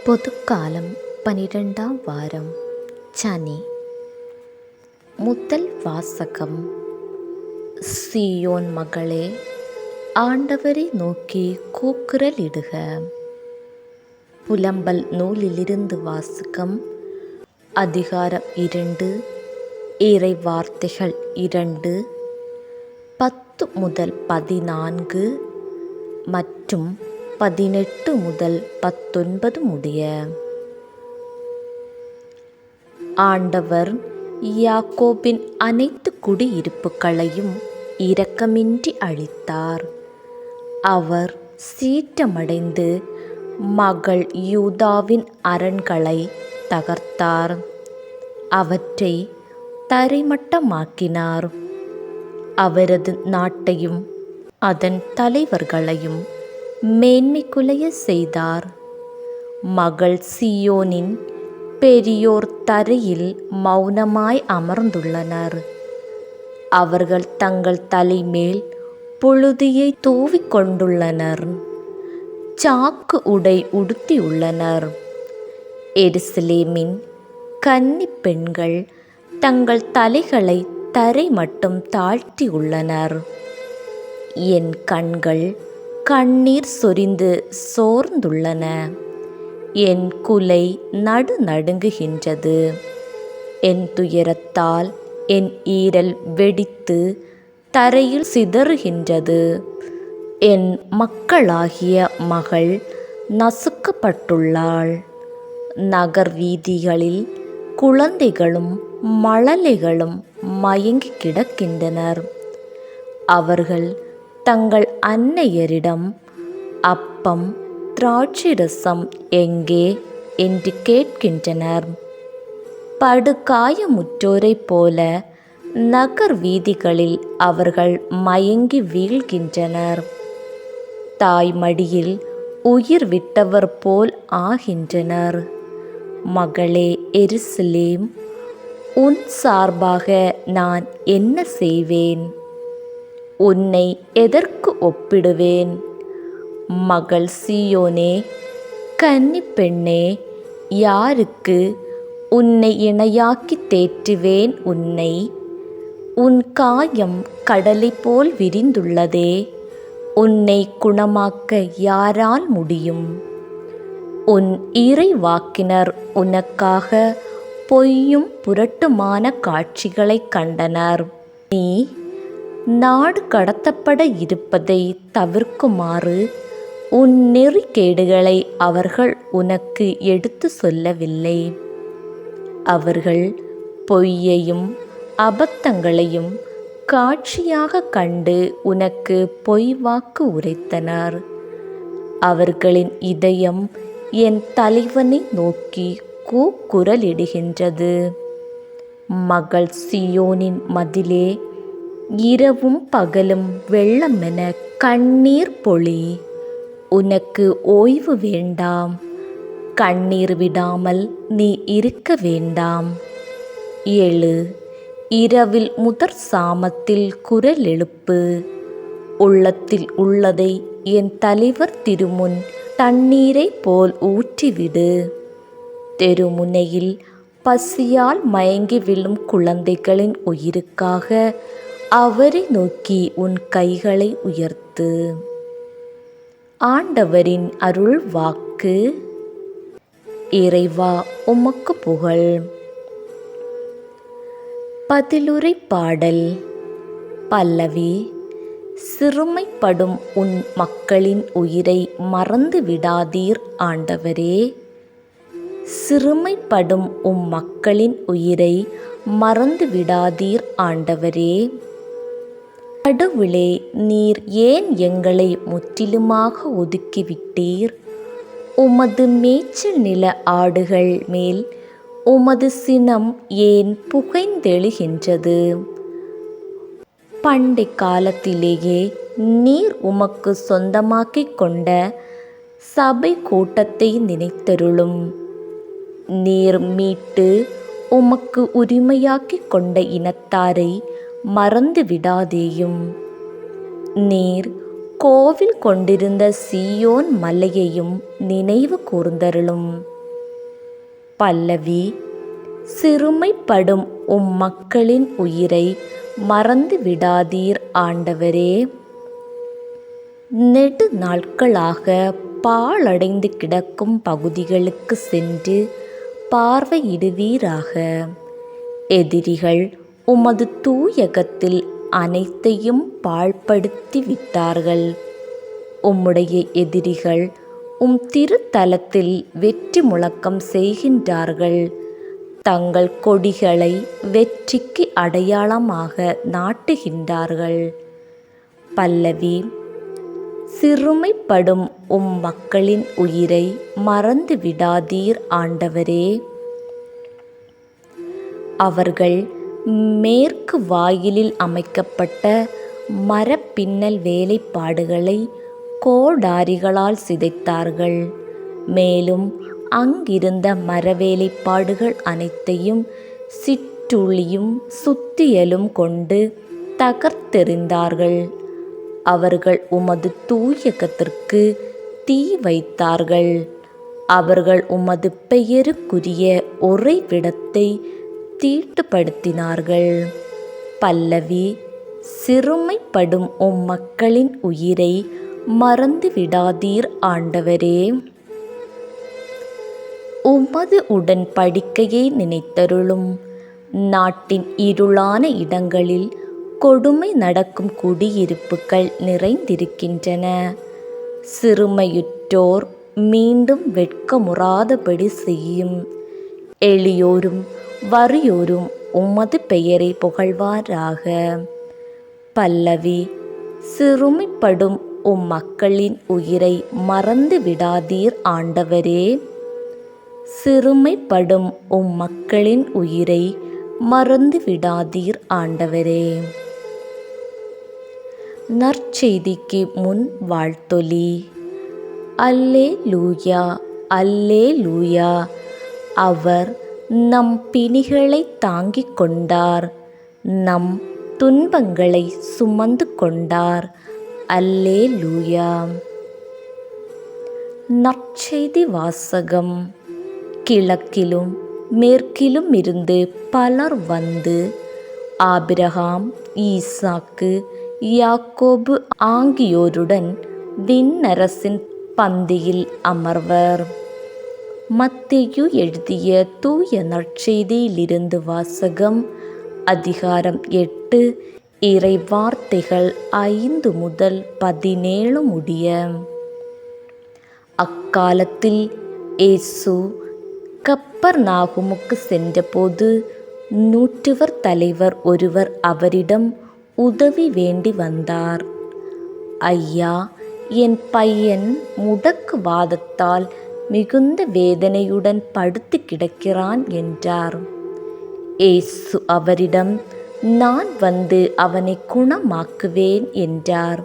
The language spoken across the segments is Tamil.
பொதுக்காலம் 12ஆம் வாரம் சனி. முதல் வாசகம். சீயோன் மகளே, ஆண்டவரை நோக்கி கூக்குரலிடுக. புலம்பல் நூலிலிருந்து வாசகம். அதிகாரம் 2, இறை வார்த்தைகள் 2, 10 முதல் 14 மற்றும் 18 முதல் 19 முடிய. ஆண்டவர் யாக்கோபின் அனைத்து குடியிருப்புகளையும் இரக்கமின்றி அழித்தார். அவர் சீற்றமடைந்து மகள் யூதாவின் அரண்களை தகர்த்தார். அவற்றை தரைமட்டமாக்கினார். அவரது நாட்டையும் அதன் தலைவர்களையும் மேன்மை குலைய செய்தார். மகள் சீயோனின் பெரியோர் தரையில் மௌனமாய் அமர்ந்துள்ளனர். அவர்கள் தங்கள் தலைமேல் புழுதியை தூவிக்கொண்டுள்ளனர். சாக்கு உடை உடுத்தியுள்ளனர். எருசலேமின் கன்னி பெண்கள் தங்கள் தலைகளை தரை மட்டும் தாழ்த்தியுள்ளனர். என் கண்கள் கண்ணீர் சொரிந்து சோர்ந்துள்ளன. என் குலை நடுநடுங்குகின்றது. என் துயரத்தால் என் ஈரல் வெடித்து தரையில் சிதறுகின்றது. என் மக்களாகிய மகள் நசுக்கப்பட்டுள்ளாள். நகர் வீதிகளில் குழந்தைகளும் மழலைகளும் மயங்கி கிடக்கின்றனர். அவர்கள் தங்கள் அன்னையரிடம், அப்பம் திராட்சைரசம் எங்கே என்று கேட்கின்றனர். படுகாயமுற்றோரைப் போல நகர் வீதிகளில் அவர்கள் மயங்கி வீழ்கின்றனர். தாய்மடியில் உயிர் விட்டவர் போல் ஆகின்றனர். மகளே எருசலேம், உன் சார்பாக நான் என்ன செய்வேன்? உன்னை எதற்கு ஒப்பிடுவேன்? மகள் சீயோனே, கன்னி பெண்ணே, யாருக்கு உன்னை இணையாக்கி தேற்றுவேன் உன்னை? உன் காயம் கடலை போல் விரிந்துள்ளதே. உன்னை குணமாக்க யாரால் முடியும்? உன் இறைவாக்கினர் உனக்காக பொய்யும் புரட்டுமான காட்சிகளை கண்டனர். நீ நாடு கடத்தப்பட இருப்பதை தவிர்க்குமாறு உன் நெறிக்கேடுகளை அவர்கள் உனக்கு எடுத்து சொல்லவில்லை. அவர்கள் பொய்யையும் அபத்தங்களையும் காட்சியாக கண்டு உனக்கு பொய் வாக்கு உரைத்தனர். அவர்களின் இதயம் என் தலைவனை நோக்கி கூக்குரலிடுகின்றது. மகள் சீயோனின் மதிலே, இரவும் பகலும் வெள்ளமென கண்ணீர் பொழி. உனக்கு ஓய்வு வேண்டாம். கண்ணீர் விடாமல் நீ இருக்க வேண்டாம். எழு, இரவில் முதற் சாமத்தில் குரல் எழுப்பு. உள்ளத்தில் உள்ளதை என் தலைவர் திருமுன் தண்ணீரை போல் ஊற்றிவிடு. தெருமுனையில் பசியால் மயங்கி விழும் குழந்தைகளின் உயிருக்காக அவரை நோக்கி உன் கைகளை உயர்த்து. ஆண்டவரின் அருள் வாக்கு. இறைவா, உமக்கு புகழ். பதிலுரை பாடல். பல்லவி. சிறுமைப்படும் உன் மக்களின் உயிரை மறந்து விடாதீர் ஆண்டவரே. சிறுமைப்படும் மக்களின் உயிரை மறந்து விடாதீர் ஆண்டவரே. கடவுளே, நீர் ஏன் எங்களை முற்றிலுமாக ஒதுக்கிவிட்டீர்? உமது மேய்ச்சல் நில ஆடுகள் மேல் உமது சினம் ஏன் புகைந்தெழுகின்றது? பண்டை காலத்திலேயே நீர் உமக்கு சொந்தமாக்கிக் கொண்ட சபை கூட்டத்தை நினைத்தருளும். நீர் மீட்டு உமக்கு உரிமையாக்கிக் கொண்ட இனத்தாரை மறந்து விடாதேயும். நீர் கோவில் கொண்டிருந்த சீயோன் மலையையும் நினைவு கூர்ந்தருளும். பல்லவி. சிறுமைப்படும் உம் மக்களின் உயிரை மறந்து விடாதீர் ஆண்டவரே. நெடு நாட்களாக பாழடைந்து கிடக்கும் பகுதிகளுக்கு சென்று பார்வையிடுவீராக. எதிரிகள் உமது தூயகத்தில் அனைத்தையும் பாழ்படுத்தி விட்டார்கள். உம்முடைய எதிரிகள் உம் திருத்தலத்தில் வெற்றி முழக்கம் செய்கின்றார்கள். தங்கள் கொடிகளை வெற்றிக்கு அடையாளமாக நாட்டுகின்றார்கள். பல்லவி. சிறுமைப்படும் உம் மக்களின் உயிரை மறந்து விடாதீர் ஆண்டவரே. அவர்கள் மேற்கு வாயிலில் அமைக்கப்பட்ட மரப்பின்னல் வேலைப்பாடுகளை கோடாரிகளால் சிதைத்தார்கள். மேலும் அங்கிருந்த மரவேலைப்பாடுகள் அனைத்தையும் சிற்றுளியும் சுத்தியலும் கொண்டு தகர்த்தெறிந்தார்கள். அவர்கள் உமது தூயகத்திற்கு தீ வைத்தார்கள். அவர்கள் உமது பெயருக்குரிய உறைவிடத்தை தீட்டுப்படுத்தினார்கள். பல்லவி. சிறுமைப்படும் உம் மக்களின் உயிரை மறந்து விடாதீர் ஆண்டவரே. உமது உடன்படிக்கையை நினைத்தருளும். நாட்டின் இருளான இடங்களில் கொடுமை நடக்கும் குடியிருப்புகள் நிறைந்திருக்கின்றன. சிறுமையுற்றோர் மீண்டும் வெட்கமுறாதபடி செய்யும். எளியோரும் வறியோரும் உமது பெயரை புகழ்வாராக. பல்லவி. சிறுமைப்படும் உம் மக்களின் உயிரை மறந்து விடாதீர் ஆண்டவரே. சிறுமைப்படும் உம் மக்களின் உயிரை மறந்து விடாதீர் ஆண்டவரே. நற்செய்திக்கு முன் வாழ்த்தொலி. அல்லேலூயா, அல்லேலூயா. அவர் நம் பிணிகளை தாங்கிக் கொண்டார், நம் துன்பங்களை சுமந்து கொண்டார். அல்லேலூயா. நற்செய்தி வாசகம். கிழக்கிலும் மேற்கிலும் இருந்து பலர் வந்து ஆபிரகாம், ஈசாக்கு, யாக்கோபு ஆகியோருடன் விண்ணரசின் பந்தியில் அமர்வர். மத்தேயு எழுதிய தூய நற்செய்தியிலிருந்து வாசகம். அதிகாரம் 8, இறை வார்த்தைகள் 5 முதல் 17 முடிய. அக்காலத்தில் இயேசு கப்பர்நாகுமுக்கு சென்றபோது நூற்றுவர் தலைவர் ஒருவர் அவரிடம் உதவி வேண்டி வந்தார். ஐயா, என் பையன் முடக்குவாதத்தால் மிகுந்த வேதனையுடன் படுத்து கிடக்கிறான் என்றார். இயேசு அவரிடம், நான் வந்து அவனை குணமாக்குவேன் என்றார்.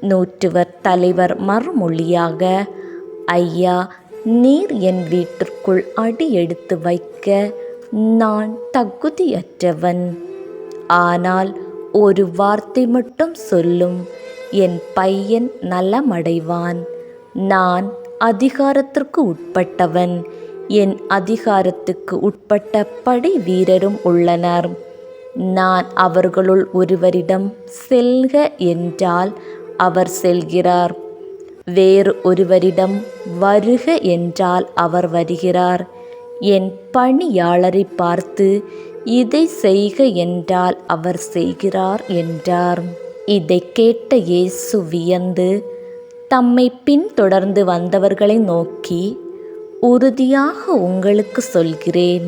நூற்றுவர் தலைவர் மறுமொழியாக, ஐயா, நீர் என் வீட்டிற்குள் அடி எடுத்து வைக்க நான் தகுதியற்றவன். ஆனால் ஒரு வார்த்தை மட்டும் சொல்லும், என் பையன் நலமடைவான். நான் அதிகாரத்திற்கு உட்பட்டவன். என் அதிகாரத்துக்கு உட்பட்ட படை வீரரும் உள்ளனர். நான் அவர்களுள் ஒருவரிடம் செல்க என்றால் அவர் செல்கிறார். வேறு ஒருவரிடம் வருக என்றால் அவர் வருகிறார். என் பணியாளரை பார்த்து இதை செய்க என்றால் அவர் செய்கிறார் என்றார். இதை கேட்ட இயேசு வியந்து தம்மை பின்தொடர்ந்து வந்தவர்களை நோக்கி, உறுதியாக உங்களுக்கு சொல்கிறேன்,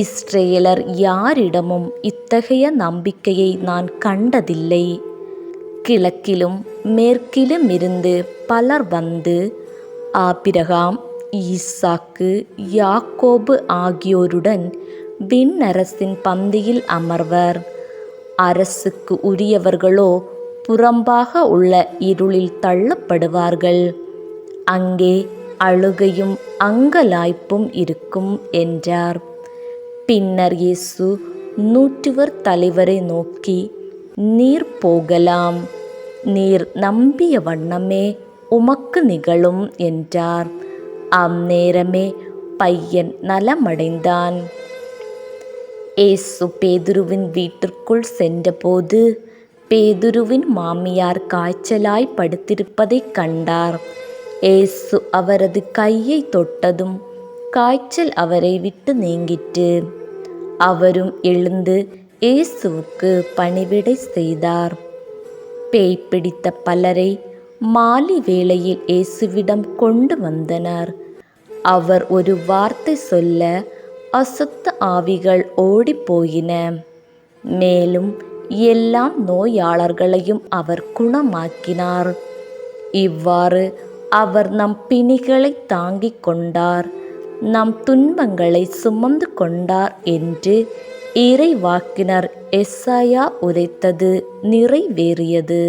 இஸ்ரேலர் யாரிடமும் இத்தகைய நம்பிக்கையை நான் கண்டதில்லை. கிழக்கிலும் மேற்கிலும் இருந்து பலர் வந்து ஆபிரகாம், ஈசாக்கு, யாக்கோபு ஆகியோருடன் விண்ணரசின் பந்தியில் அமர்வர். அரசுக்கு உரியவர்களோ புறம்பாக உள்ள இருளில் தள்ளப்படுவார்கள். அங்கே அழுகையும் அங்கலாய்ப்பும் இருக்கும் என்றார். பின்னர் இயேசு 100 தலைவரை நோக்கி, நீர் போகலாம், நீர் நம்பிய வண்ணமே உமக்கு நிகழும் என்றார். அந்நேரமே பையன் நலமடைந்தான். இயேசு பேதுருவின் வீட்டிற்குள் சென்றபோது பேதுருவின் மாமியார் காய்ச்சலாய் படுத்திருப்பதைக் கண்டார். இயேசு அவரது கையை தொட்டதும் காய்ச்சல் அவரை விட்டு நீங்கிற்று. அவரும் எழுந்து இயேசுவுக்கு பணிவிடை செய்தார். பேய் பிடித்த பலரை மாலை வேளையில் இயேசுவிடம் கொண்டு வந்தனர். அவர் ஒரு வார்த்தை சொல்ல அசுத்த ஆவிகள் ஓடிப்போயின. மேலும் எல்லா நோயாளர்களையும் அவர் குணமாக்கினார். இவ்வாறு அவர் நம் பிணிகளை தாங்கிக் கொண்டார், நம் துன்பங்களை சுமந்து கொண்டார் என்று இறைவாக்கினர் எசாயா உரைத்தது நிறைவேறியது.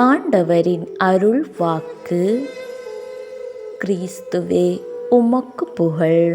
ஆண்டவரின் அருள் வாக்கு. கிறிஸ்துவே உமக்கு புகழ்.